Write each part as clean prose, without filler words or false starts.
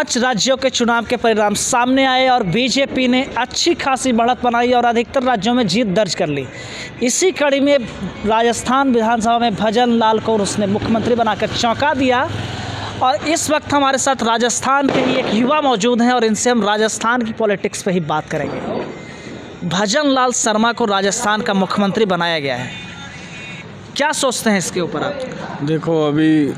5 राज्यों के चुनाव के परिणाम सामने आए और बीजेपी ने अच्छी खासी बढ़त बनाई और अधिकतर राज्यों में जीत दर्ज कर ली। इसी कड़ी में राजस्थान विधानसभा में भजन लाल को उसने मुख्यमंत्री बनाकर चौंका दिया। और इस वक्त हमारे साथ राजस्थान के ही एक युवा मौजूद हैं और इनसे हम राजस्थान की पॉलिटिक्स पे ही बात करेंगे। भजन लाल शर्मा को राजस्थान का मुख्यमंत्री बनाया गया है, क्या सोचते हैं इसके ऊपर आप? देखो, अभी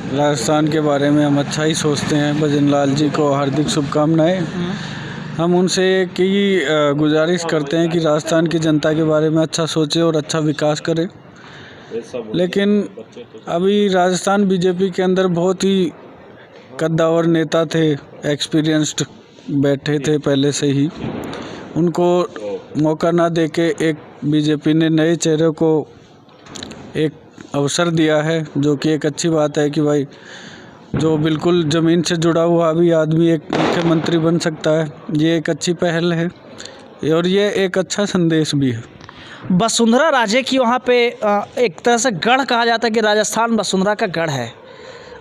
राजस्थान के बारे में हम अच्छा ही सोचते हैं। भजन लाल जी को हार्दिक शुभकामनाएं। हम उनसे एक ही गुजारिश करते हैं कि राजस्थान की जनता के बारे में अच्छा सोचें और अच्छा विकास करें। लेकिन अभी राजस्थान बीजेपी के अंदर बहुत ही कद्दावर नेता थे, एक्सपीरियंस्ड बैठे थे पहले से ही। उनको मौका ना देके एक बीजेपी ने नए चेहरे को एक अवसर दिया है, जो कि एक अच्छी बात है कि भाई जो बिल्कुल ज़मीन से जुड़ा हुआ भी आदमी एक मुख्यमंत्री बन सकता है। ये एक अच्छी पहल है और ये एक अच्छा संदेश भी है। वसुंधरा राजे की वहाँ पे एक तरह से गढ़ कहा जाता है कि राजस्थान वसुंधरा का गढ़ है।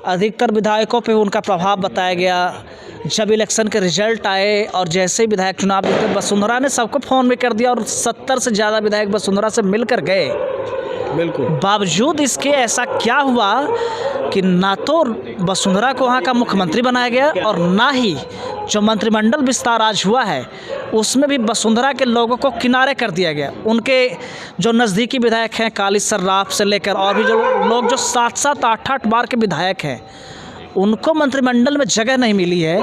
अधिकतर विधायकों पे उनका प्रभाव बताया गया। जब इलेक्शन के रिजल्ट आए और जैसे ही विधायक चुनाव जीते, वसुंधरा ने सबको फ़ोन भी कर दिया और 70 से ज़्यादा विधायक वसुंधरा से मिलकर गए। बिल्कुल। बावजूद इसके ऐसा क्या हुआ कि ना तो वसुंधरा को वहाँ का मुख्यमंत्री बनाया गया और ना ही जो मंत्रिमंडल विस्तार आज हुआ है उसमें भी वसुंधरा के लोगों को किनारे कर दिया गया। उनके जो नज़दीकी विधायक हैं, काली सर्राफ से लेकर और भी जो लोग जो 7-7, 8-8 बार के विधायक हैं, उनको मंत्रिमंडल में जगह नहीं मिली है।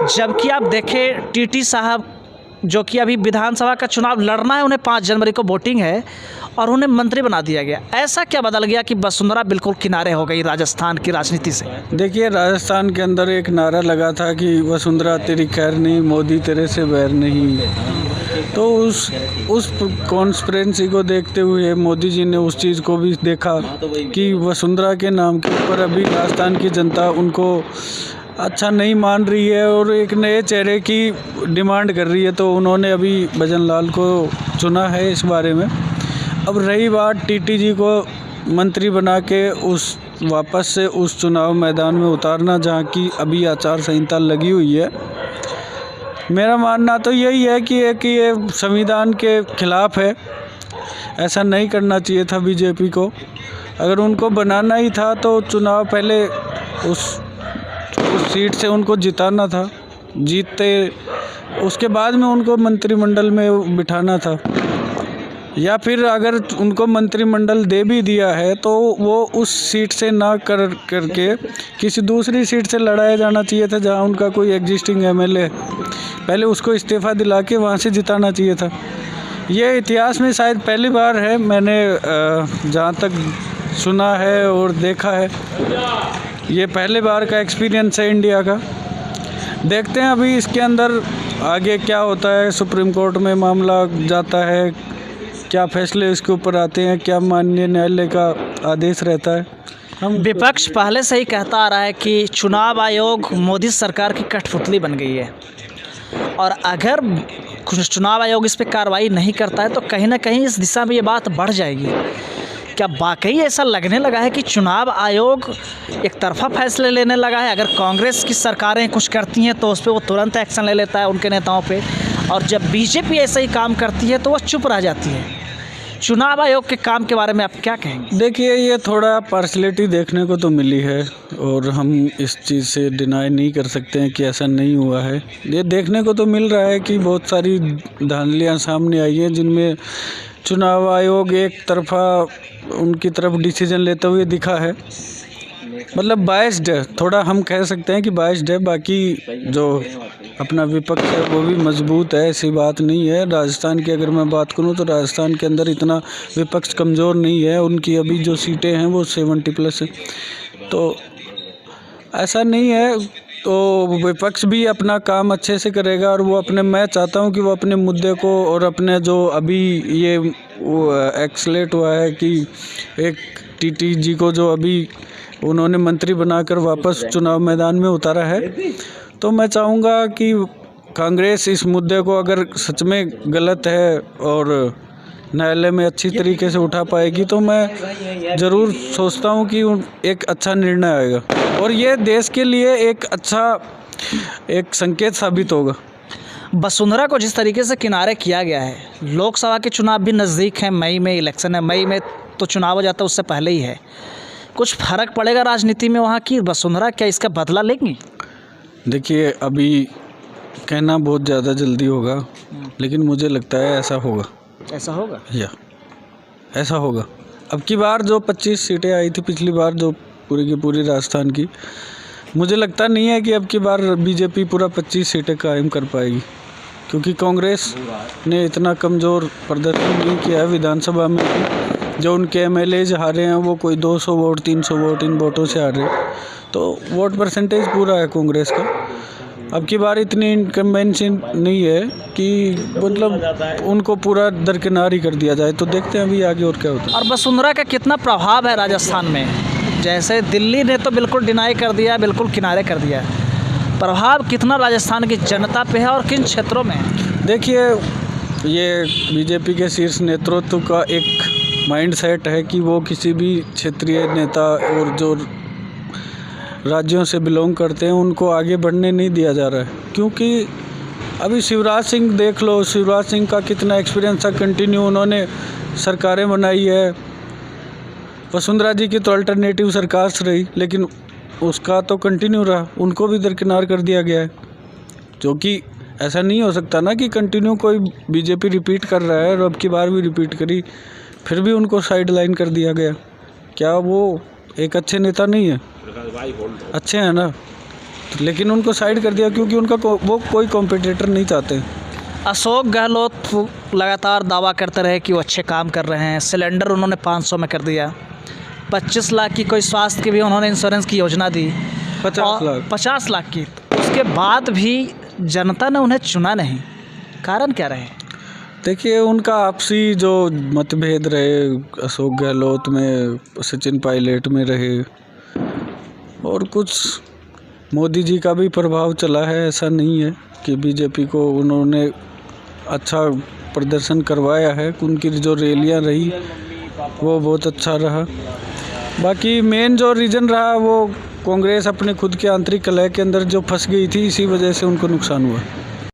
जबकि आप देखें टीटी साहब जो कि अभी विधानसभा का चुनाव लड़ना है, उन्हें 5 जनवरी को वोटिंग है और उन्हें मंत्री बना दिया गया। ऐसा क्या बदल गया कि वसुंधरा बिल्कुल किनारे हो गई राजस्थान की राजनीति से? देखिए, राजस्थान के अंदर एक नारा लगा था कि वसुंधरा तेरी खैर नहीं, मोदी तेरे से बैर नहीं। तो उस कॉन्स्पिरेंसी को देखते हुए मोदी जी ने उस चीज़ को भी देखा कि वसुंधरा के नाम के ऊपर अभी राजस्थान की जनता उनको अच्छा नहीं मान रही है और एक नए चेहरे की डिमांड कर रही है। तो उन्होंने अभी भजन लाल को चुना है इस बारे में। अब रही बात टीटी जी को मंत्री बना के वापस से उस चुनाव मैदान में उतारना, जहाँ की अभी आचार संहिता लगी हुई है। मेरा मानना तो यही है कि ये संविधान के खिलाफ है। ऐसा नहीं करना चाहिए था बीजेपी को। अगर उनको बनाना ही था तो चुनाव पहले उस सीट से उनको जिताना था, जीतते उसके बाद में उनको मंत्रिमंडल में बिठाना था। या फिर अगर उनको मंत्रिमंडल दे भी दिया है तो वो उस सीट से ना करके किसी दूसरी सीट से लड़ाया जाना चाहिए था, जहां उनका कोई एग्जिस्टिंग एमएलए पहले उसको इस्तीफ़ा दिला के वहां से जिताना चाहिए था। ये इतिहास में शायद पहली बार है, मैंने जहां तक सुना है और देखा है, ये पहले बार का एक्सपीरियंस है इंडिया का। देखते हैं अभी इसके अंदर आगे क्या होता है। सुप्रीम कोर्ट में मामला जाता है, क्या फैसले इसके ऊपर आते हैं, क्या माननीय न्यायालय का आदेश रहता है। हम विपक्ष पहले से ही कहता आ रहा है कि चुनाव आयोग मोदी सरकार की कठपुतली बन गई है और अगर चुनाव आयोग इस पर कार्रवाई नहीं करता है तो कहीं ना कहीं इस दिशा में ये बात बढ़ जाएगी। क्या वाकई ऐसा लगने लगा है कि चुनाव आयोग एक तरफा फैसले लेने लगा है? अगर कांग्रेस की सरकारें कुछ करती हैं तो उस पर वो तुरंत एक्शन ले लेता है उनके नेताओं पे, और जब बीजेपी ऐसा ही काम करती है तो वो चुप रह जाती है। चुनाव आयोग के काम के बारे में आप क्या कहेंगे? देखिए, ये थोड़ा पार्शलिटी देखने को तो मिली है और हम इस चीज़ से डिनाई नहीं कर सकते हैं कि ऐसा नहीं हुआ है। ये देखने को तो मिल रहा है कि बहुत सारी धांधलियाँ सामने आई हैं जिनमें चुनाव आयोग एक तरफा उनकी तरफ डिसीजन लेते हुए दिखा है। मतलब बायस्ड है, थोड़ा हम कह सकते हैं कि बायस्ड है। बाकी जो अपना विपक्ष है वो भी मजबूत है, ऐसी बात नहीं है। राजस्थान की अगर मैं बात करूं तो राजस्थान के अंदर इतना विपक्ष कमज़ोर नहीं है। उनकी अभी जो सीटें हैं वो 70+ है, तो ऐसा नहीं है। तो विपक्ष भी अपना काम अच्छे से करेगा और वो मैं चाहता हूं कि वो अपने मुद्दे को और अपने जो अभी ये एक्सलेट हुआ है कि एक टीटी जी को जो अभी उन्होंने मंत्री बनाकर वापस चुनाव मैदान में उतारा है, तो मैं चाहूँगा कि कांग्रेस इस मुद्दे को अगर सच में गलत है और न्यायालय में अच्छी तरीके से उठा पाएगी तो मैं ज़रूर सोचता हूँ कि एक अच्छा निर्णय आएगा और ये देश के लिए एक अच्छा एक संकेत साबित होगा। वसुंधरा को जिस तरीके से किनारे किया गया है, लोकसभा के चुनाव भी नज़दीक हैं, मई में इलेक्शन है, मई में तो चुनाव हो जाता है, उससे पहले ही है। कुछ फर्क पड़ेगा राजनीति में वहाँ की? वसुंधरा क्या इसका बदला लेंगी? देखिए, अभी कहना बहुत ज़्यादा जल्दी होगा, लेकिन मुझे लगता है ऐसा होगा। ऐसा होगा या ऐसा होगा। अब की बार जो 25 सीटें आई थी पिछली बार, जो पूरी की पूरी राजस्थान की, मुझे लगता नहीं है कि अब की बार बीजेपी पूरा 25 सीटें कायम कर पाएगी, क्योंकि कांग्रेस ने इतना कमज़ोर प्रदर्शन नहीं किया है विधानसभा में। जो उनके एमएलएज हारे हैं वो कोई 200 वोट 300 वोट इन वोटों से हारे, तो वोट परसेंटेज पूरा है कांग्रेस का। अब की बार इतनी इनकम्बेंसी नहीं है कि मतलब उनको पूरा दरकिनार ही कर दिया जाए। तो देखते हैं अभी आगे और क्या होता है। और वसुंधरा का कितना प्रभाव है राजस्थान में? जैसे दिल्ली ने तो बिल्कुल डिनाई कर दिया, बिल्कुल किनारे कर दिया, प्रभाव कितना राजस्थान की जनता पे है और किन क्षेत्रों में? देखिए, ये बीजेपी के शीर्ष नेतृत्व का एक माइंडसेट है कि वो किसी भी क्षेत्रीय नेता और जो राज्यों से बिलोंग करते हैं उनको आगे बढ़ने नहीं दिया जा रहा है। क्योंकि अभी शिवराज सिंह देख लो, शिवराज सिंह का कितना एक्सपीरियंस था, कंटिन्यू उन्होंने सरकारें बनाई है। वसुंधरा जी की तो अल्टरनेटिव सरकार रही, लेकिन उसका तो कंटिन्यू रहा, उनको भी दरकिनार कर दिया गया है। जो कि ऐसा नहीं हो सकता ना कि कंटिन्यू कोई बीजेपी रिपीट कर रहा है और अब की बार भी रिपीट करी, फिर भी उनको साइड लाइन कर दिया गया। क्या वो एक अच्छे नेता नहीं है? अच्छे हैं ना, लेकिन उनको साइड कर दिया क्योंकि उनका वो कोई कॉम्पिटिटर नहीं चाहते। अशोक गहलोत लगातार दावा करते रहे कि वो अच्छे काम कर रहे हैं। सिलेंडर उन्होंने 500 में कर दिया, 25 लाख की कोई स्वास्थ्य की भी उन्होंने इंश्योरेंस की योजना दी, 50 लाख की। उसके बाद भी जनता ने उन्हें चुना नहीं, कारण क्या रहे? देखिए, उनका आपसी जो मतभेद रहे, अशोक गहलोत में, सचिन पायलट में रहे, और कुछ मोदी जी का भी प्रभाव चला है। ऐसा नहीं है कि बीजेपी को उन्होंने अच्छा प्रदर्शन करवाया है, उनकी जो रैलियां रही वो बहुत अच्छा रहा। बाकी मेन जो रीज़न रहा वो कांग्रेस अपने खुद के आंतरिक कलह के अंदर जो फंस गई थी, इसी वजह से उनको नुकसान हुआ।